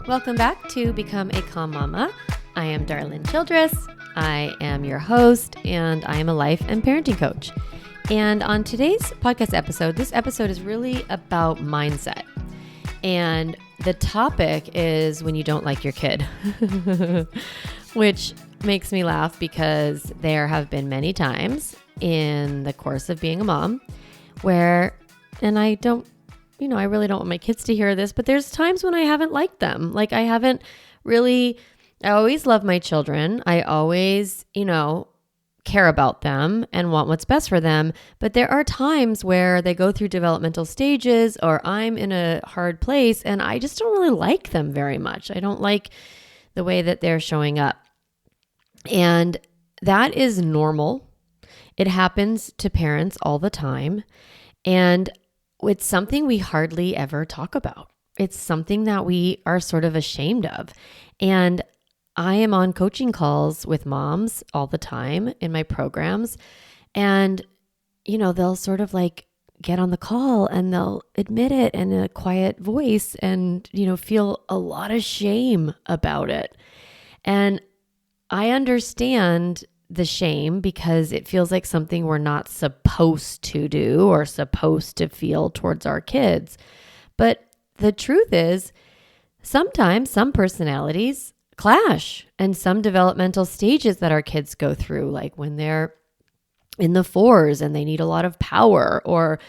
Welcome back to Become a Calm Mama. I am Darlene Childress. I am your host, and I am a life and parenting coach. And on today's podcast episode, this episode is really about mindset. And the topic is when you don't like your kid, which makes me laugh because there have been many times in the course of being a mom where, and I really don't want my kids to hear this, but there's times when I haven't liked them. Like I always love my children. I always, care about them and want what's best for them. But there are times where they go through developmental stages or I'm in a hard place and I just don't really like them very much. I don't like the way that they're showing up. And that is normal. It happens to parents all the time. And it's something we hardly ever talk about. It's something that we are sort of ashamed of. And I am on coaching calls with moms all the time in my programs. And, they'll sort of like get on the call and they'll admit it in a quiet voice and, feel a lot of shame about it. And I understand the shame because it feels like something we're not supposed to do or supposed to feel towards our kids. But the truth is, sometimes some personalities clash and some developmental stages that our kids go through, like when they're in the fours and they need a lot of power, or,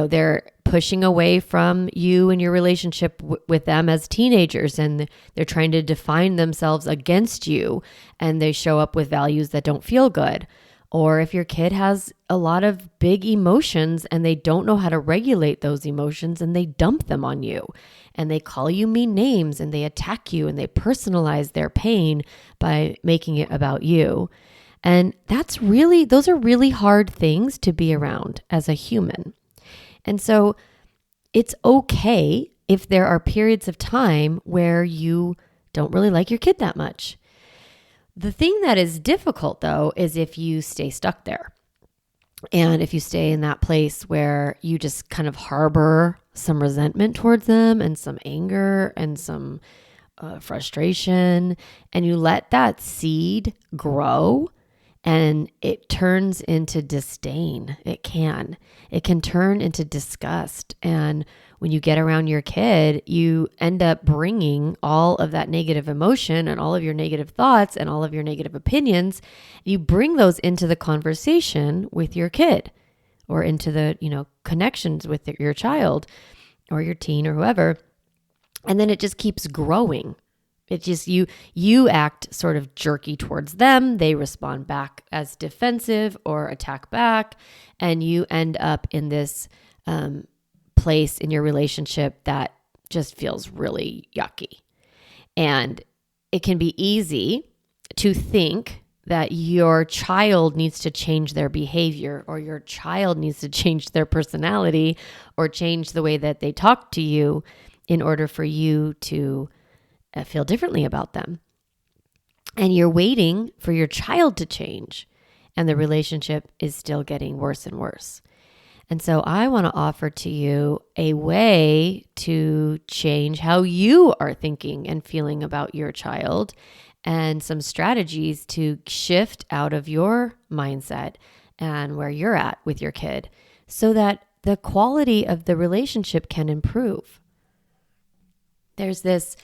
they're pushing away from you and your relationship with them as teenagers and they're trying to define themselves against you and they show up with values that don't feel good. Or if your kid has a lot of big emotions and they don't know how to regulate those emotions and they dump them on you and they call you mean names and they attack you and they personalize their pain by making it about you. And those are really hard things to be around as a human. And so it's okay if there are periods of time where you don't really like your kid that much. The thing that is difficult, though, is if you stay stuck there. And if you stay in that place where you just kind of harbor some resentment towards them and some anger and some frustration, and you let that seed grow and it turns into disdain. It can turn into disgust. And when you get around your kid, you end up bringing all of that negative emotion and all of your negative thoughts and all of your negative opinions. You bring those into the conversation with your kid or into the, connections with your child or your teen or whoever. And then it just keeps growing. It just, you act sort of jerky towards them. They respond back as defensive or attack back. And you end up in this, place in your relationship that just feels really yucky. And it can be easy to think that your child needs to change their behavior or your child needs to change their personality or change the way that they talk to you in order for you to feel differently about them. And you're waiting for your child to change and the relationship is still getting worse and worse. And so I want to offer to you a way to change how you are thinking and feeling about your child and some strategies to shift out of your mindset and where you're at with your kid so that the quality of the relationship can improve. There's this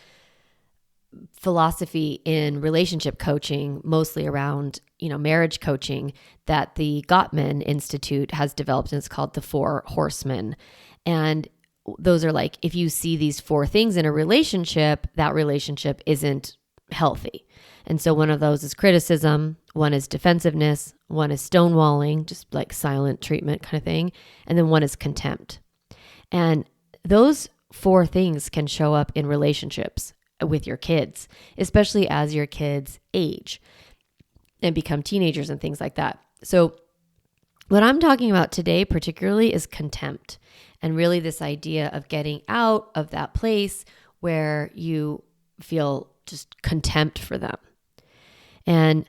philosophy in relationship coaching, mostly around, marriage coaching, that the Gottman Institute has developed, and it's called the 4 Horsemen. And those are like, if you see these 4 things in a relationship, that relationship isn't healthy. And so one of those is criticism, one is defensiveness, one is stonewalling, just like silent treatment kind of thing, and then one is contempt. And those 4 things can show up in relationships with your kids, especially as your kids age and become teenagers and things like that. So what I'm talking about today particularly is contempt, and really this idea of getting out of that place where you feel just contempt for them. And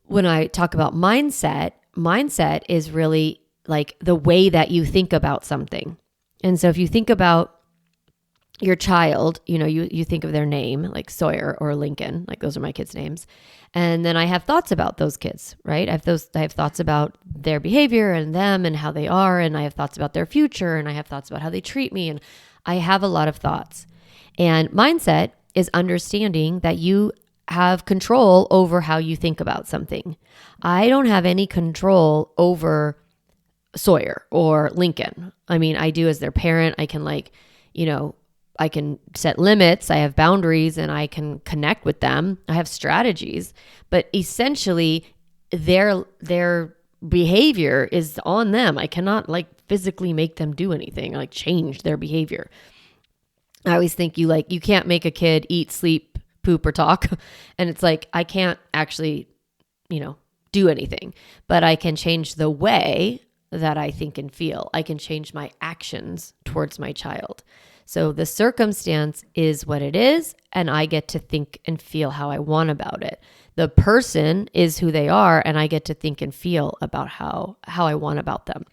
when I talk about mindset is really like the way that you think about something. And so if you think about your child, you think of their name, like Sawyer or Lincoln, like those are my kids' names. And then I have thoughts about those kids, right? I have thoughts about their behavior and them and how they are. And I have thoughts about their future, and I have thoughts about how they treat me. And I have a lot of thoughts. And mindset is understanding that you have control over how you think about something. I don't have any control over Sawyer or Lincoln. I mean, I do as their parent. I can I can set limits, I have boundaries, and I can connect with them. I have strategies, but essentially their behavior is on them. I cannot physically make them do anything, change their behavior. I always think you can't make a kid eat, sleep, poop, or talk. And it's I can't actually, do anything, but I can change the way that I think and feel. I can change my actions towards my child. So the circumstance is what it is, and I get to think and feel how I want about it. The person is who they are, and I get to think and feel about how I want about them.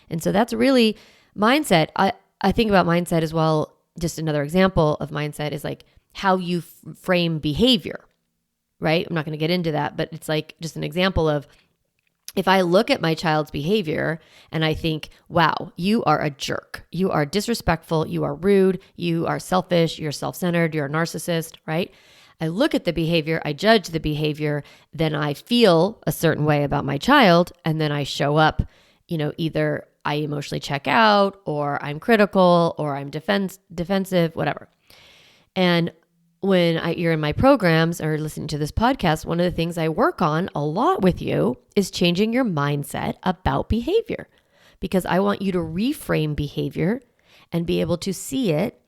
And so that's really mindset. I think about mindset as well. Just another example of mindset is how you frame behavior, right? I'm not going to get into that, but it's just an example of, if I look at my child's behavior and I think, wow, you are a jerk, you are disrespectful, you are rude, you are selfish, you're self-centered, you're a narcissist, right? I look at the behavior, I judge the behavior, then I feel a certain way about my child, and then I show up, either I emotionally check out, or I'm critical, or I'm defensive, whatever. And when you're in my programs or listening to this podcast, one of the things I work on a lot with you is changing your mindset about behavior, because I want you to reframe behavior and be able to see it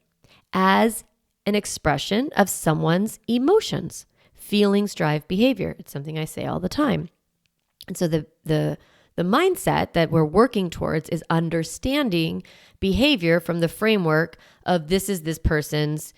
as an expression of someone's emotions. Feelings drive behavior. It's something I say all the time. And so the mindset that we're working towards is understanding behavior from the framework of this is this person's,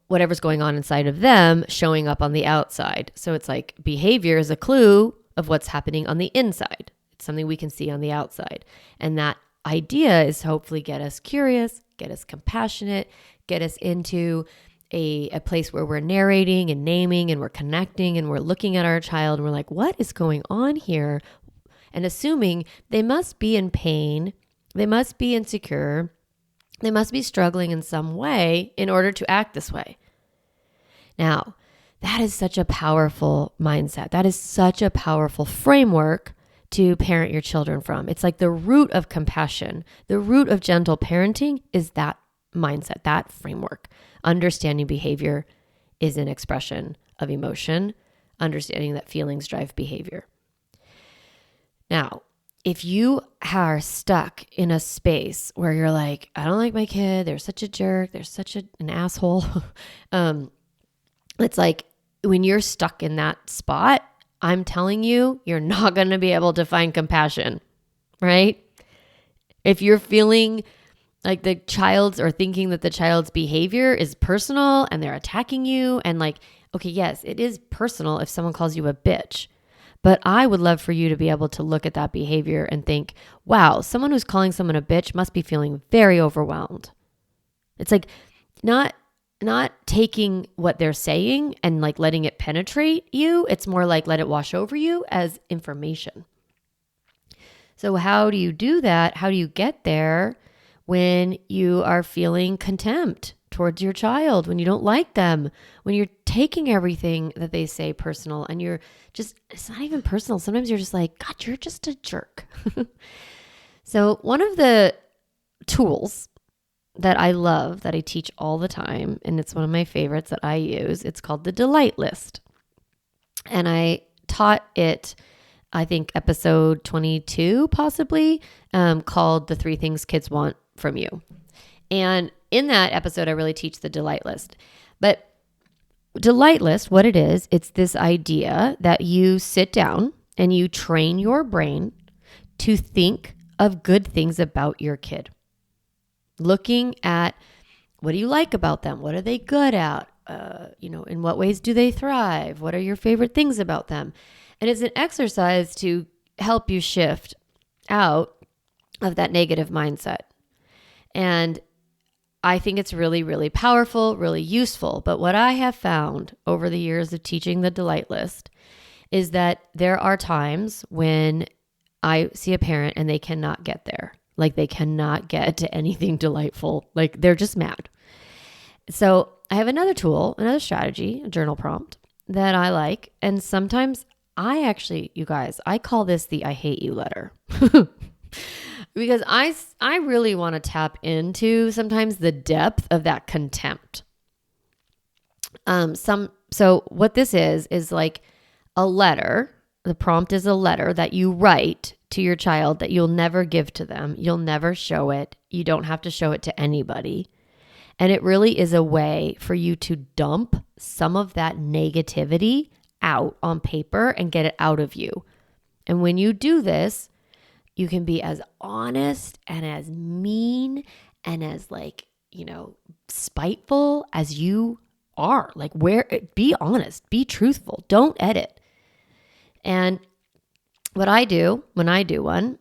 whatever's going on inside of them showing up on the outside. So it's behavior is a clue of what's happening on the inside. It's something we can see on the outside. And that idea is hopefully get us curious, get us compassionate, get us into a place where we're narrating and naming and we're connecting and we're looking at our child and we're like, what is going on here? And assuming they must be in pain, they must be insecure, they must be struggling in some way in order to act this way. Now, that is such a powerful mindset. That is such a powerful framework to parent your children from. It's the root of compassion. The root of gentle parenting is that mindset, that framework. Understanding behavior is an expression of emotion, understanding that feelings drive behavior. Now, if you are stuck in a space where you're I don't like my kid, they're such a jerk, they're such an asshole. It's when you're stuck in that spot, I'm telling you, you're not going to be able to find compassion, right? If you're feeling like the child's or thinking that the child's behavior is personal and they're attacking you and okay, yes, it is personal if someone calls you a bitch. But I would love for you to be able to look at that behavior and think, wow, someone who's calling someone a bitch must be feeling very overwhelmed. It's not taking what they're saying and letting it penetrate you. It's more let it wash over you as information. So how do you do that? How do you get there when you are feeling contempt towards your child, when you don't like them, when you're taking everything that they say personal and you're just, it's not even personal. Sometimes you're just God, you're just a jerk. So one of the tools that I love, that I teach all the time, and it's one of my favorites that I use, it's called the delight list. And I taught it, I think episode 22 possibly, called The 3 Things Kids Want from You. And in that episode, I really teach the delight list. But delight list, what it is, it's this idea that you sit down and you train your brain to think of good things about your kid. Looking at what do you like about them? What are they good at? In what ways do they thrive? What are your favorite things about them? And it's an exercise to help you shift out of that negative mindset. And I think it's really, really powerful, really useful. But what I have found over the years of teaching the delight list is that there are times when I see a parent and they cannot get there. Like they cannot get to anything delightful. Like they're just mad. So I have another tool, another strategy, a journal prompt that I like. And sometimes you guys, I call this the I hate you letter. Because I really want to tap into sometimes the depth of that contempt. So what this is like a letter. The prompt is a letter that you write to your child that you'll never give to them. You'll never show it. You don't have to show it to anybody. And it really is a way for you to dump some of that negativity out on paper and get it out of you. And when you do this, you can be as honest and as mean and as spiteful as you are. Be honest, be truthful, don't edit. And what I do when I do one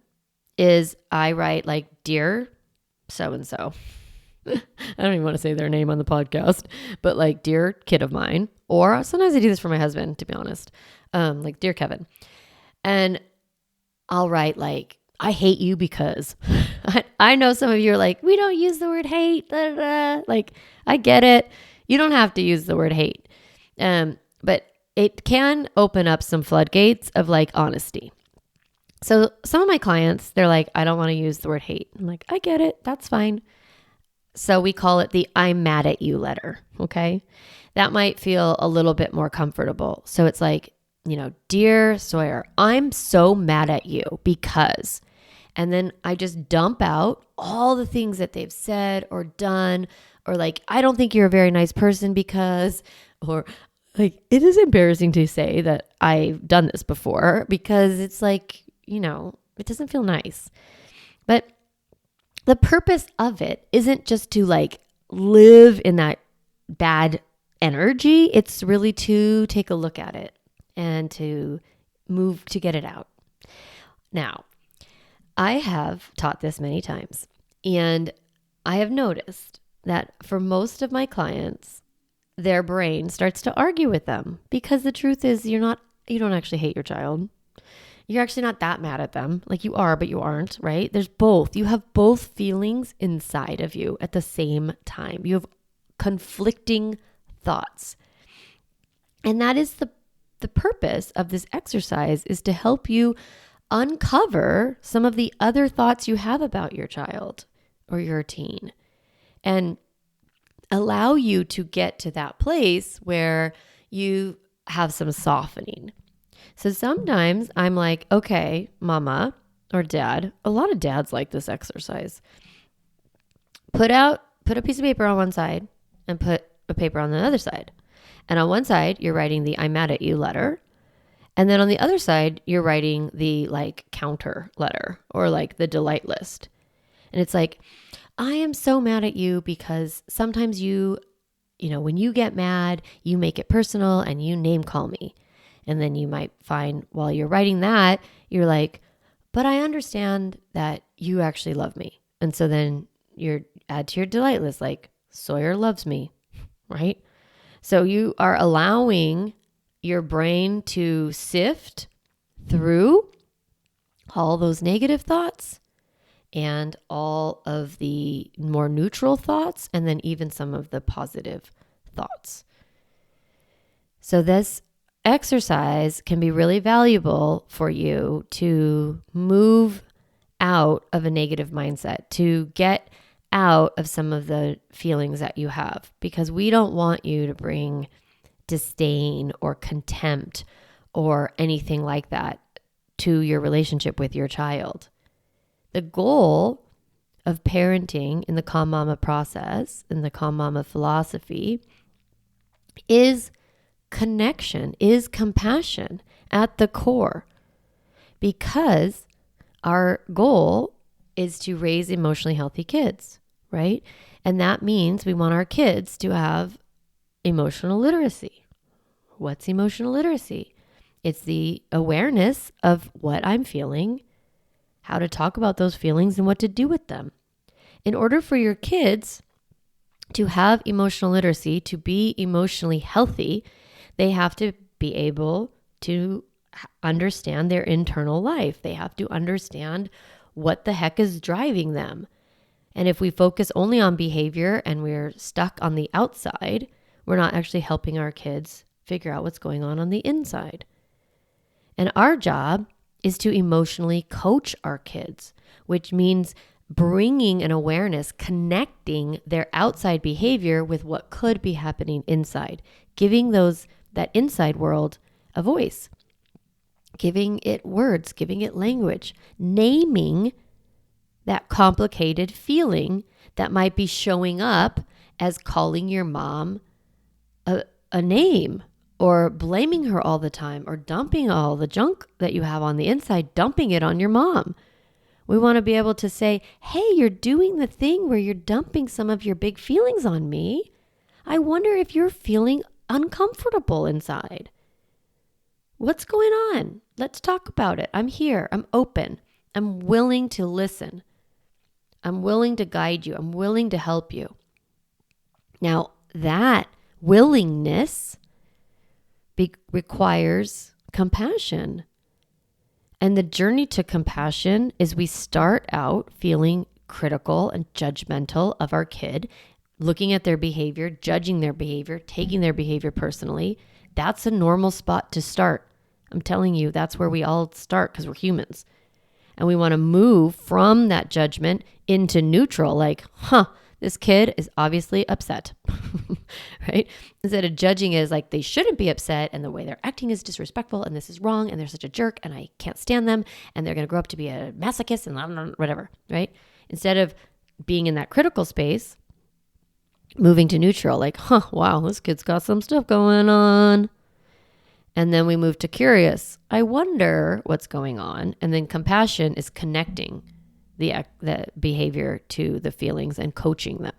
is I write dear so-and-so. I don't even want to say their name on the podcast, but dear kid of mine, or sometimes I do this for my husband, to be honest. Dear Kevin. And I'll write I hate you because I know some of you are like, we don't use the word hate. Da, da, da. I get it. You don't have to use the word hate. But it can open up some floodgates of honesty. So some of my clients, they're like, I don't want to use the word hate. I'm like, I get it. That's fine. So we call it the I'm mad at you letter. Okay. That might feel a little bit more comfortable. So it's dear Sawyer, I'm so mad at you because, and then I just dump out all the things that they've said or done, or I don't think you're a very nice person because, or it is embarrassing to say that I've done this before because it's it doesn't feel nice. But the purpose of it isn't just to live in that bad energy. It's really to take a look at it and to move to get it out. Now, I have taught this many times, and I have noticed that for most of my clients, their brain starts to argue with them because the truth is you don't actually hate your child. You're actually not that mad at them. You are, but you aren't, right? There's both. You have both feelings inside of you at the same time. You have conflicting thoughts. And that is the purpose of this exercise, is to help you uncover some of the other thoughts you have about your child or your teen and allow you to get to that place where you have some softening. So sometimes I'm like, okay, mama or dad, a lot of dads like this exercise. Put a piece of paper on one side and put a paper on the other side. And on one side, you're writing the I'm mad at you letter. And then on the other side, you're writing the counter letter or the delight list. And it's I am so mad at you because sometimes when you get mad, you make it personal and you name call me. And then you might find while you're writing that, you're but I understand that you actually love me. And so then you add to your delight list, Sawyer loves me, right? So you are allowing your brain to sift through all those negative thoughts and all of the more neutral thoughts, and then even some of the positive thoughts. So this exercise can be really valuable for you to move out of a negative mindset, to get out of some of the feelings that you have, because we don't want you to bring disdain or contempt or anything like that to your relationship with your child. The goal of parenting in the Calm Mama process, in the Calm Mama philosophy, is connection, is compassion at the core, because our goal is to raise emotionally healthy kids, right? And that means we want our kids to have emotional literacy. What's emotional literacy? It's the awareness of what I'm feeling, how to talk about those feelings, and what to do with them. In order for your kids To have emotional literacy, to be emotionally healthy, they have to be able to understand their internal life. They have to understand what the heck is driving them. And if we focus only on behavior and we're stuck on the outside, we're not actually helping our kids figure out what's going on the inside. And our job is to emotionally coach our kids, which means bringing an awareness, connecting their outside behavior with what could be happening inside, giving that inside world a voice, giving it words, giving it language, naming that complicated feeling that might be showing up as calling your mom a name, or blaming her all the time, or dumping all the junk that you have on the inside, dumping it on your mom. We want to be able to say, hey, you're doing the thing where you're dumping some of your big feelings on me. I wonder if you're feeling uncomfortable inside. What's going on? Let's talk about it. I'm here. I'm open. I'm willing to listen. I'm willing to guide you. I'm willing to help you. Now, that willingness requires compassion. And the journey to compassion is we start out feeling critical and judgmental of our kid, looking at their behavior, judging their behavior, taking their behavior personally. That's a normal spot to start. I'm telling you, that's where we all start because we're humans. And we want to move from that judgment into neutral, like, this kid is obviously upset, right? Instead of judging it as like they shouldn't be upset and the way they're acting is disrespectful and this is wrong and they're such a jerk and I can't stand them and they're going to grow up to be a masochist and whatever, right? Instead of being in that critical space, moving to neutral, like, wow, this kid's got some stuff going on. And then we move to curious. I wonder what's going on. And then compassion is connecting the behavior to the feelings and coaching them.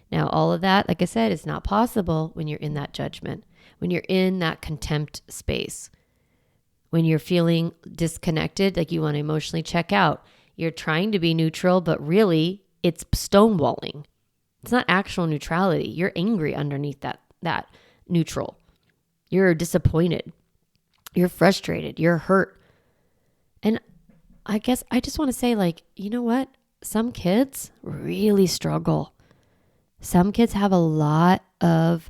Now, all of that, like I said, is not possible when you're in that judgment, when you're in that contempt space, when you're feeling disconnected, like you want to emotionally check out. You're trying to be neutral, but really it's stonewalling. It's not actual neutrality. You're angry underneath that neutral. You're disappointed. You're frustrated. You're hurt. And I guess I just want to say, like, you know what? Some kids really struggle. Some kids have a lot of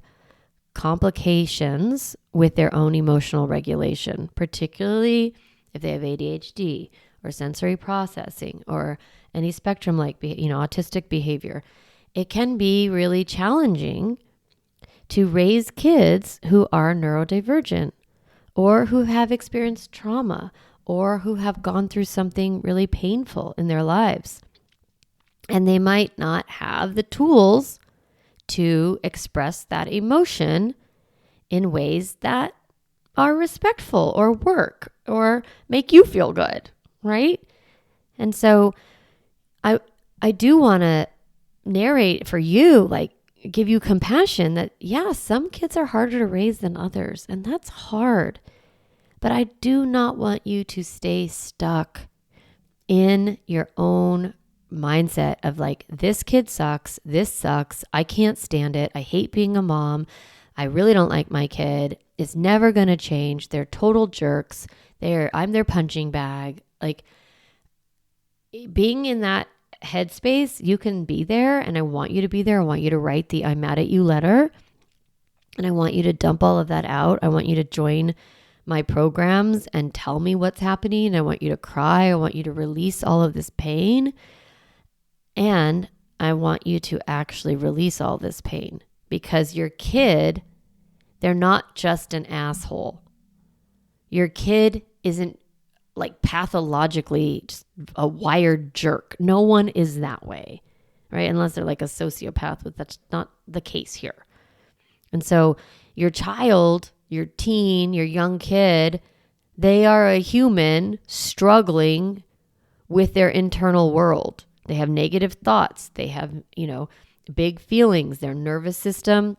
complications with their own emotional regulation, particularly if they have ADHD or sensory processing or any spectrum like, autistic behavior. It can be really challenging to raise kids who are neurodivergent or who have experienced trauma or who have gone through something really painful in their lives. And they might not have the tools to express that emotion in ways that are respectful or work or make you feel good, right? And so I do want to narrate for you, like, give you compassion that, yeah, some kids are harder to raise than others, and that's hard. But I do not want you to stay stuck in your own mindset of like, this kid sucks, this sucks, I can't stand it, I hate being a mom, I really don't like my kid, it's never going to change, they're total jerks, I'm their punching bag. Like, being in that headspace, you can be there, and I want you to be there. I want you to write the I'm mad at you letter, and I want you to dump all of that out. I want you to join my programs and tell me what's happening. I want you to cry. I want you to release all of this pain. And I want you to actually release all this pain, because your kid, they're not just an asshole. Your kid isn't like pathologically just a wired jerk. No one is that way, right? Unless they're like a sociopath, but that's not the case here. And so your child, your teen, your young kid, they are a human struggling with their internal world. They have negative thoughts. They have, big feelings. Their nervous system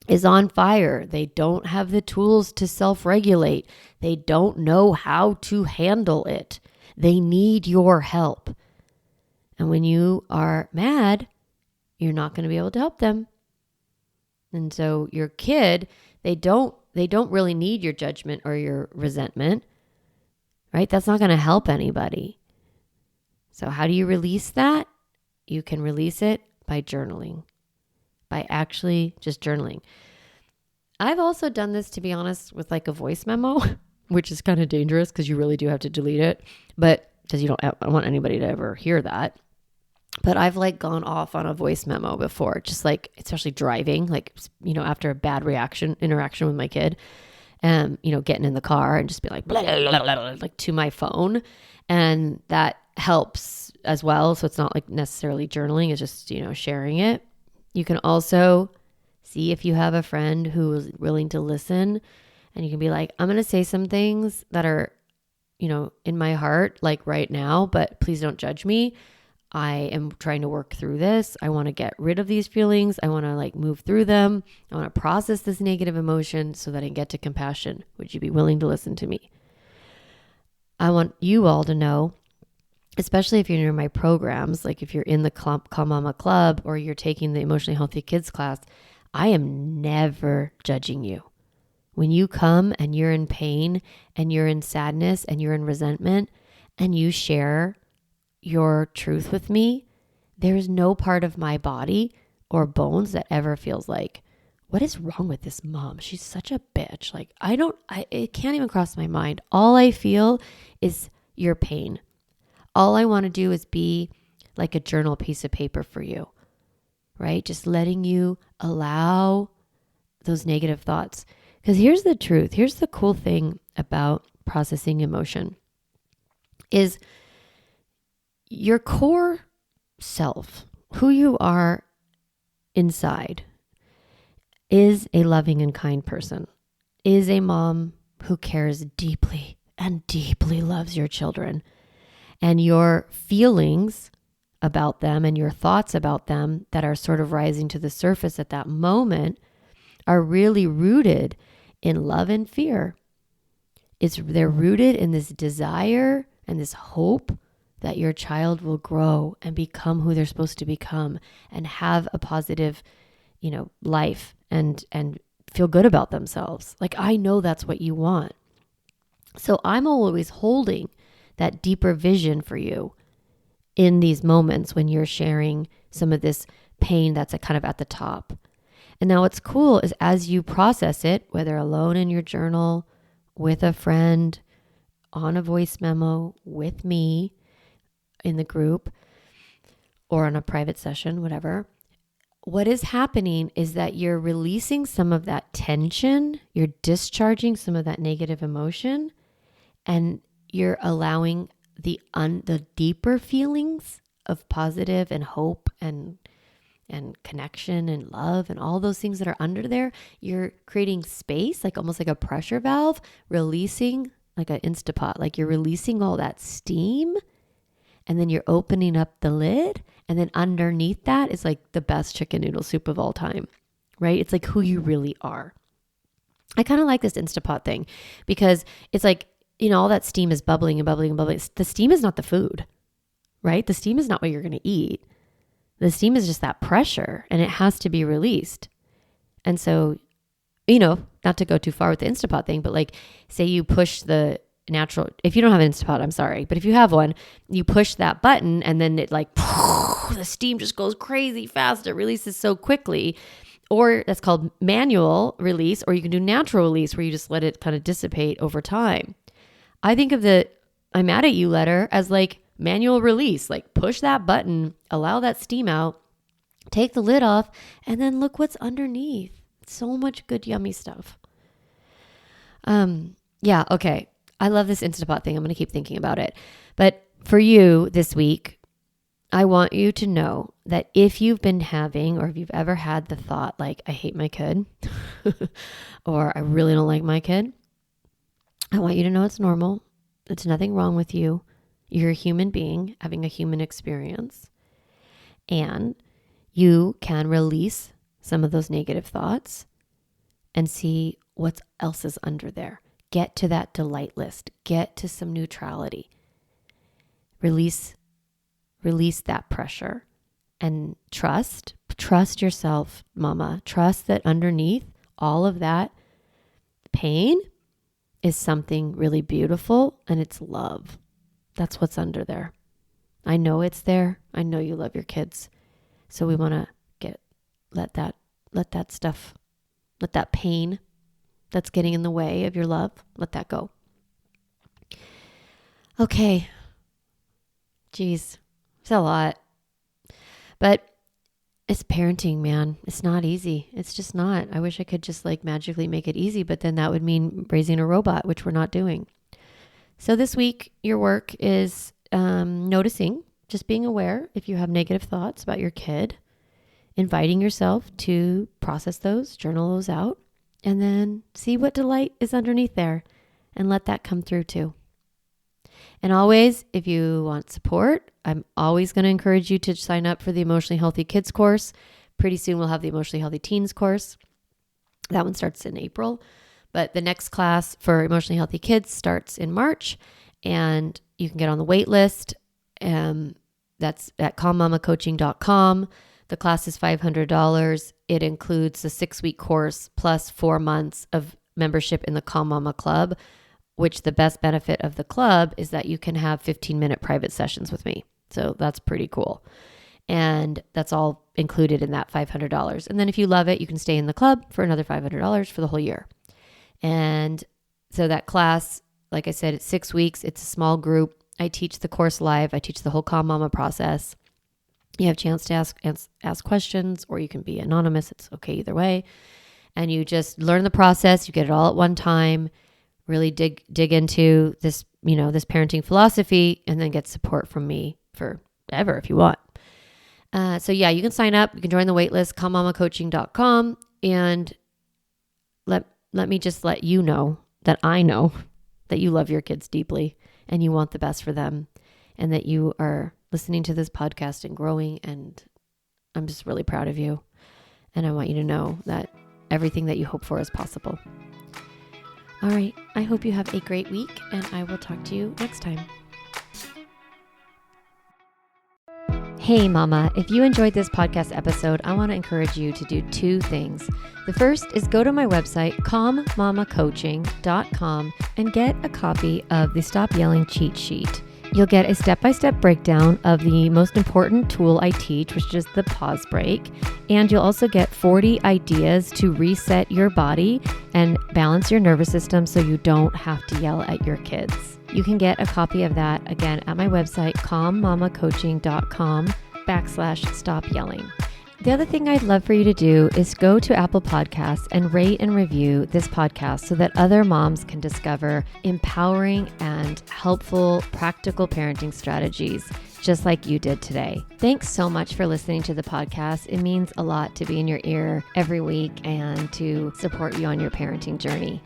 is on fire. They don't have the tools to self-regulate. They don't know how to handle it. They need your help. And when you are mad, you're not going to be able to help them. And so your kid, they don't really need your judgment or your resentment, right? That's not going to help anybody. So how do you release that? You can release it by journaling, by actually just journaling. I've also done this, to be honest, with like a voice memo, which is kind of dangerous because you really do have to delete it, but because I don't want anybody to ever hear that. But I've like gone off on a voice memo before, just like, especially driving, like, after a bad interaction with my kid, getting in the car and just be like, blah, blah, blah, blah, like to my phone. And that helps as well. So it's not like necessarily journaling, it's just, sharing it. You can also see if you have a friend who is willing to listen, and you can be like, I'm going to say some things that are, in my heart, like right now, but please don't judge me. I am trying to work through this. I want to get rid of these feelings. I want to like move through them. I want to process this negative emotion so that I can get to compassion. Would you be willing to listen to me? I want you all to know, especially if you're in my programs, like if you're in the Calm Mama Club or you're taking the Emotionally Healthy Kids class, I am never judging you. When you come and you're in pain and you're in sadness and you're in resentment and you share your truth with me, there is no part of my body or bones that ever feels like, what is wrong with this mom? She's such a bitch. Like, it can't even cross my mind. All I feel is your pain. All I want to do is be like a journal piece of paper for you, right? Just letting you allow those negative thoughts. Because here's the truth. Here's the cool thing about processing emotion is your core self, who you are inside, is a loving and kind person, is a mom who cares deeply and deeply loves your children. And your feelings about them and your thoughts about them that are sort of rising to the surface at that moment are really rooted in love and fear. They're rooted in this desire and this hope that your child will grow and become who they're supposed to become and have a positive, life and feel good about themselves. Like, I know that's what you want. So I'm always holding that deeper vision for you in these moments when you're sharing some of this pain that's kind of at the top. And now what's cool is as you process it, whether alone in your journal, with a friend, on a voice memo, with me in the group, or on a private session, whatever, what is happening is that you're releasing some of that tension, you're discharging some of that negative emotion, and you're allowing the deeper feelings of positive and hope and connection and love and all those things that are under there. You're creating space, like almost like a pressure valve, releasing like an Instapot, like you're releasing all that steam, and then you're opening up the lid, and then underneath that is like the best chicken noodle soup of all time, right? It's like who you really are. I kind of like this Instapot thing because it's like, all that steam is bubbling and bubbling and bubbling. The steam is not the food, right? The steam is not what you're going to eat. The steam is just that pressure, and it has to be released. And so, not to go too far with the Instapot thing, but like say you push the natural, if you don't have an Instapot, I'm sorry, but if you have one, you push that button and then it like, the steam just goes crazy fast. It releases so quickly. Or that's called manual release, or you can do natural release where you just let it kind of dissipate over time. I think of the I'm mad at you letter as like manual release, like push that button, allow that steam out, take the lid off, and then look what's underneath. So much good, yummy stuff. Yeah, okay. I love this Instapot thing. I'm going to keep thinking about it. But for you this week, I want you to know that if you've been having, or if you've ever had the thought like, I hate my kid, or I really don't like my kid, I want you to know it's normal. It's nothing wrong with you. You're a human being having a human experience. And you can release some of those negative thoughts and see what else is under there. Get to that delight list. Get to some neutrality. Release that pressure and trust, Trust yourself, mama. Trust that underneath all of that pain is something really beautiful, and it's love. That's what's under there. I know it's there. I know you love your kids. So we want to let that stuff, let that pain that's getting in the way of your love, let that go. Okay. Geez, it's a lot. But it's parenting, man. It's not easy. It's just not. I wish I could just magically make it easy, but then that would mean raising a robot, which we're not doing. So this week, your work is noticing, just being aware if you have negative thoughts about your kid, inviting yourself to process those, journal those out, and then see what delight is underneath there and let that come through too. And always, if you want support, I'm always going to encourage you to sign up for the Emotionally Healthy Kids course. Pretty soon we'll have the Emotionally Healthy Teens course. That one starts in April. But the next class for Emotionally Healthy Kids starts in March. And you can get on the wait list. That's at calmmamacoaching.com. The class is $500. It includes the 6-week course plus 4 months of membership in the Calm Mama Club, which the best benefit of the club is that you can have 15-minute private sessions with me. So that's pretty cool. And that's all included in that $500. And then if you love it, you can stay in the club for another $500 for the whole year. And so that class, like I said, it's 6 weeks. It's a small group. I teach the course live. I teach the whole Calm Mama process. You have a chance to ask questions, or you can be anonymous. It's okay either way. And you just learn the process. You get it all at one time. Really dig into this, this parenting philosophy, and then get support from me forever if you want. So yeah, you can sign up. You can join the waitlist, calmmamacoaching.com, and let me just let you know that I know that you love your kids deeply and you want the best for them, and that you are listening to this podcast and growing, and I'm just really proud of you. And I want you to know that everything that you hope for is possible. All right. I hope you have a great week, and I will talk to you next time. Hey, Mama. If you enjoyed this podcast episode, I want to encourage you to do 2 things. The first is go to my website, calmmamacoaching.com, and get a copy of the Stop Yelling cheat sheet. You'll get a step-by-step breakdown of the most important tool I teach, which is the pause break. And you'll also get 40 ideas to reset your body and balance your nervous system so you don't have to yell at your kids. You can get a copy of that, again, at my website, calmmamacoaching.com/stop yelling. The other thing I'd love for you to do is go to Apple Podcasts and rate and review this podcast so that other moms can discover empowering and helpful, practical parenting strategies, just like you did today. Thanks so much for listening to the podcast. It means a lot to be in your ear every week and to support you on your parenting journey.